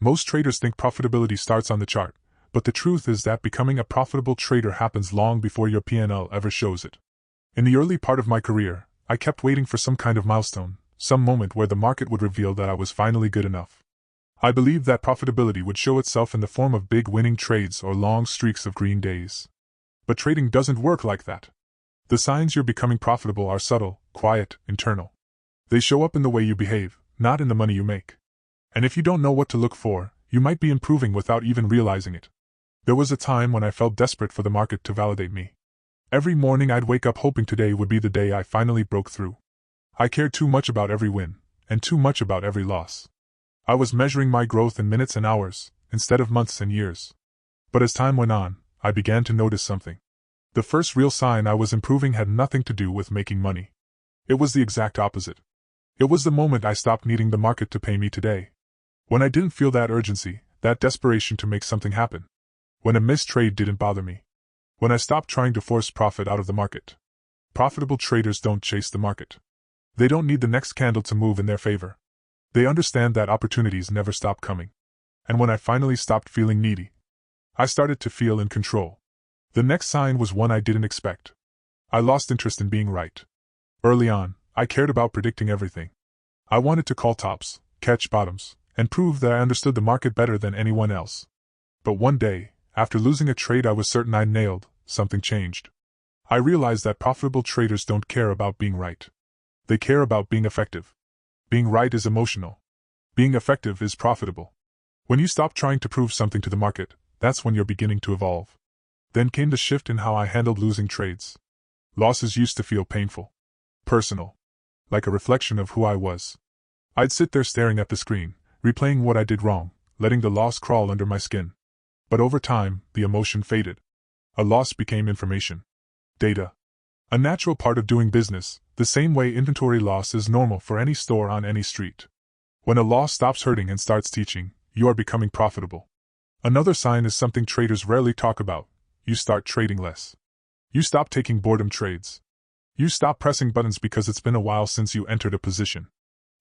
Most traders think profitability starts on the chart, but the truth is that becoming a profitable trader happens long before your P&L ever shows it. In the early part of my career, I kept waiting for some kind of milestone, some moment where the market would reveal that I was finally good enough. I believed that profitability would show itself in the form of big winning trades or long streaks of green days. But trading doesn't work like that. The signs you're becoming profitable are subtle, quiet, internal. They show up in the way you behave, not in the money you make. And if you don't know what to look for, you might be improving without even realizing it. There was a time when I felt desperate for the market to validate me. Every morning I'd wake up hoping today would be the day I finally broke through. I cared too much about every win, and too much about every loss. I was measuring my growth in minutes and hours, instead of months and years. But as time went on, I began to notice something. The first real sign I was improving had nothing to do with making money. It was the exact opposite. It was the moment I stopped needing the market to pay me today. When I didn't feel that urgency, that desperation to make something happen. When a missed trade didn't bother me. When I stopped trying to force profit out of the market. Profitable traders don't chase the market. They don't need the next candle to move in their favor. They understand that opportunities never stop coming. And when I finally stopped feeling needy, I started to feel in control. The next sign was one I didn't expect. I lost interest in being right. Early on, I cared about predicting everything. I wanted to call tops, catch bottoms, and prove that I understood the market better than anyone else. But one day, after losing a trade I was certain I'd nailed, something changed. I realized that profitable traders don't care about being right. They care about being effective. Being right is emotional. Being effective is profitable. When you stop trying to prove something to the market, that's when you're beginning to evolve. Then came the shift in how I handled losing trades. Losses used to feel painful. Personal. Like a reflection of who I was. I'd sit there staring at the screen, replaying what I did wrong, letting the loss crawl under my skin. But over time, the emotion faded. A loss became information. Data. A natural part of doing business, the same way inventory loss is normal for any store on any street. When a loss stops hurting and starts teaching, you are becoming profitable. Another sign is something traders rarely talk about. You start trading less. You stop taking boredom trades. You stop pressing buttons because it's been a while since you entered a position.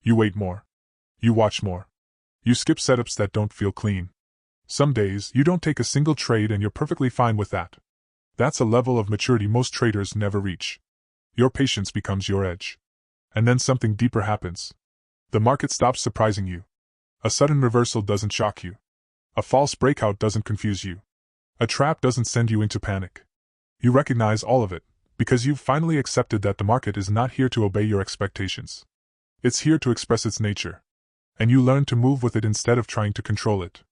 You wait more. You watch more. You skip setups that don't feel clean. Some days, you don't take a single trade and you're perfectly fine with that. That's a level of maturity most traders never reach. Your patience becomes your edge. And then something deeper happens. The market stops surprising you. A sudden reversal doesn't shock you. A false breakout doesn't confuse you. A trap doesn't send you into panic. You recognize all of it, because you've finally accepted that the market is not here to obey your expectations. It's here to express its nature. And you learn to move with it instead of trying to control it.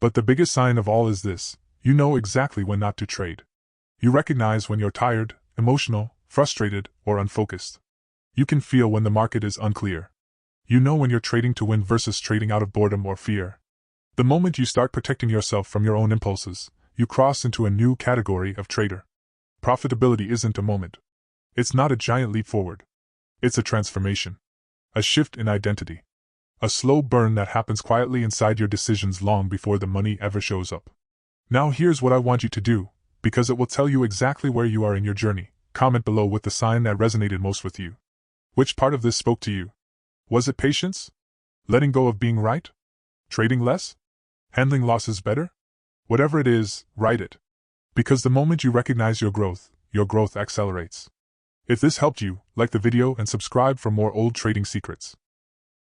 But the biggest sign of all is this: you know exactly when not to trade. You recognize when you're tired, emotional, frustrated, or unfocused. You can feel when the market is unclear. You know when you're trading to win versus trading out of boredom or fear. The moment you start protecting yourself from your own impulses, you cross into a new category of trader. Profitability isn't a moment. It's not a giant leap forward. It's a transformation. A shift in identity. A slow burn that happens quietly inside your decisions long before the money ever shows up. Now here's what I want you to do, because it will tell you exactly where you are in your journey. Comment below with the sign that resonated most with you. Which part of this spoke to you? Was it patience? Letting go of being right? Trading less? Handling losses better? Whatever it is, write it. Because the moment you recognize your growth accelerates. If this helped you, like the video and subscribe for more old trading secrets.